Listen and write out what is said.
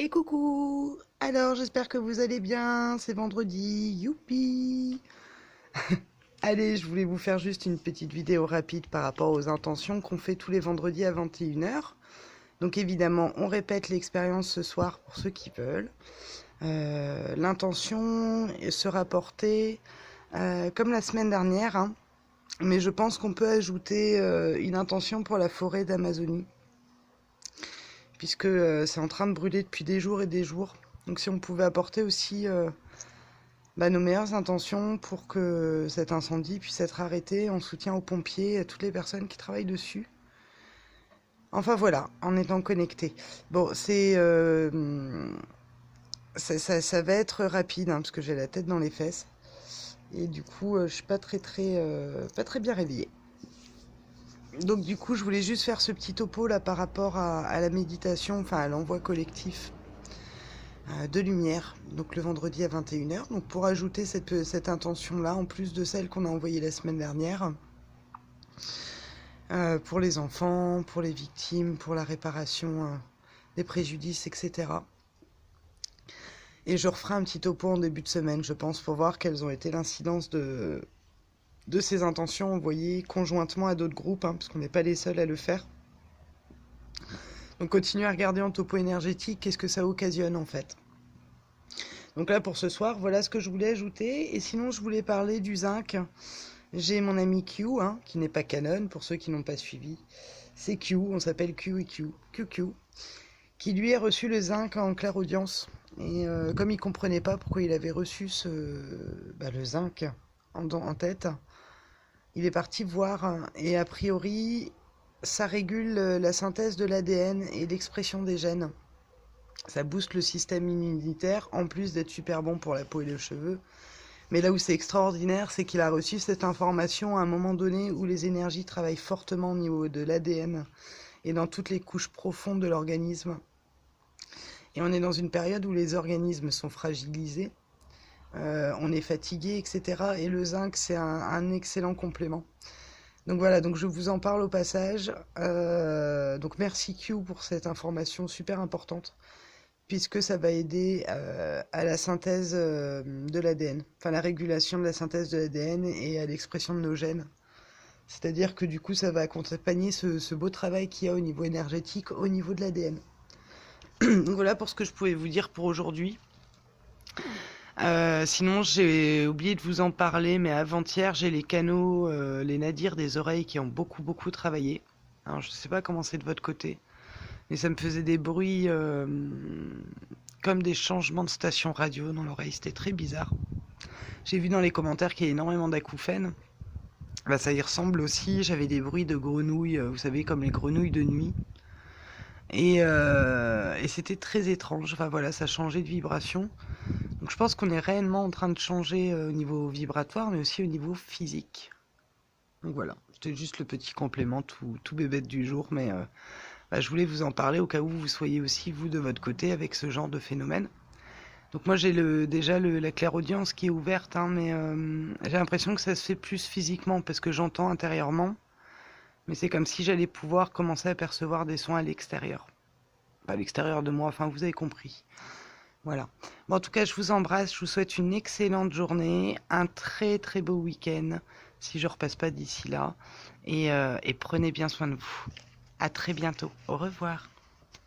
Et coucou! Alors, j'espère que vous allez bien. C'est vendredi. Youpi! Allez, je voulais vous faire juste une petite vidéo rapide par rapport aux intentions qu'on fait tous les vendredis à 21h. Donc évidemment, on répète l'expérience ce soir pour ceux qui veulent. L'intention sera portée comme la semaine dernière, hein, mais je pense qu'on peut ajouter une intention pour la forêt d'Amazonie, puisque c'est en train de brûler depuis des jours et des jours. Donc si on pouvait apporter aussi nos meilleures intentions pour que cet incendie puisse être arrêté, en soutien aux pompiers et à toutes les personnes qui travaillent dessus. Enfin voilà, en étant connectés. Bon, ça va être rapide, hein, parce que j'ai la tête dans les fesses. Et du coup, je suis pas très bien réveillée. Donc du coup, je voulais juste faire ce petit topo là par rapport à la méditation, enfin à l'envoi collectif de lumière, donc le vendredi à 21h. Donc pour ajouter cette intention-là, en plus de celle qu'on a envoyée la semaine dernière, pour les enfants, pour les victimes, pour la réparation des préjudices, etc. Et je referai un petit topo en début de semaine, je pense, pour voir quelles ont été l'incidence de ces intentions envoyées conjointement à d'autres groupes, hein, parce qu'on n'est pas les seuls à le faire. Donc continuez à regarder en topo énergétique, qu'est-ce que ça occasionne en fait. Donc là pour ce soir, voilà ce que je voulais ajouter. Et sinon je voulais parler du zinc. J'ai mon ami Q, hein, qui n'est pas Canon, pour ceux qui n'ont pas suivi. C'est Q, on s'appelle Q et Q, QQ, qui lui a reçu le zinc en clairaudience. Et comme il comprenait pas pourquoi il avait reçu le zinc en tête, il est parti voir, et a priori, ça régule la synthèse de l'ADN et l'expression des gènes. Ça booste le système immunitaire, en plus d'être super bon pour la peau et les cheveux. Mais là où c'est extraordinaire, c'est qu'il a reçu cette information à un moment donné où les énergies travaillent fortement au niveau de l'ADN et dans toutes les couches profondes de l'organisme. Et on est dans une période où les organismes sont fragilisés, on est fatigué, etc. Et le zinc, c'est un excellent complément. Donc voilà, donc je vous en parle au passage. Donc merci Q pour cette information super importante, puisque ça va aider à la synthèse de l'ADN, enfin la régulation de la synthèse de l'ADN et à l'expression de nos gènes. C'est-à-dire que du coup, ça va accompagner ce beau travail qu'il y a au niveau énergétique, au niveau de l'ADN. Donc voilà pour ce que je pouvais vous dire pour aujourd'hui. Sinon, j'ai oublié de vous en parler, mais avant-hier, j'ai les canaux, les nadirs des oreilles qui ont beaucoup travaillé. Alors, je sais pas comment c'est de votre côté, mais ça me faisait des bruits comme des changements de station radio dans l'oreille. C'était très bizarre. J'ai vu dans les commentaires qu'il y a énormément d'acouphènes. Bah, ça y ressemble aussi. J'avais des bruits de grenouilles, vous savez, comme les grenouilles de nuit. Et c'était très étrange. Enfin voilà, ça changeait de vibration. Donc je pense qu'on est réellement en train de changer au niveau vibratoire, mais aussi au niveau physique. Donc voilà, c'était juste le petit complément tout bébête du jour, mais je voulais vous en parler au cas où vous soyez aussi, vous, de votre côté, avec ce genre de phénomène. Donc moi j'ai déjà la clairaudience qui est ouverte, hein, mais j'ai l'impression que ça se fait plus physiquement, parce que j'entends intérieurement, mais c'est comme si j'allais pouvoir commencer à percevoir des sons à l'extérieur. Pas à l'extérieur de moi, enfin vous avez compris. Voilà. Bon, en tout cas, je vous embrasse, je vous souhaite une excellente journée, un très beau week-end, si je repasse pas d'ici là, et prenez bien soin de vous. À très bientôt. Au revoir.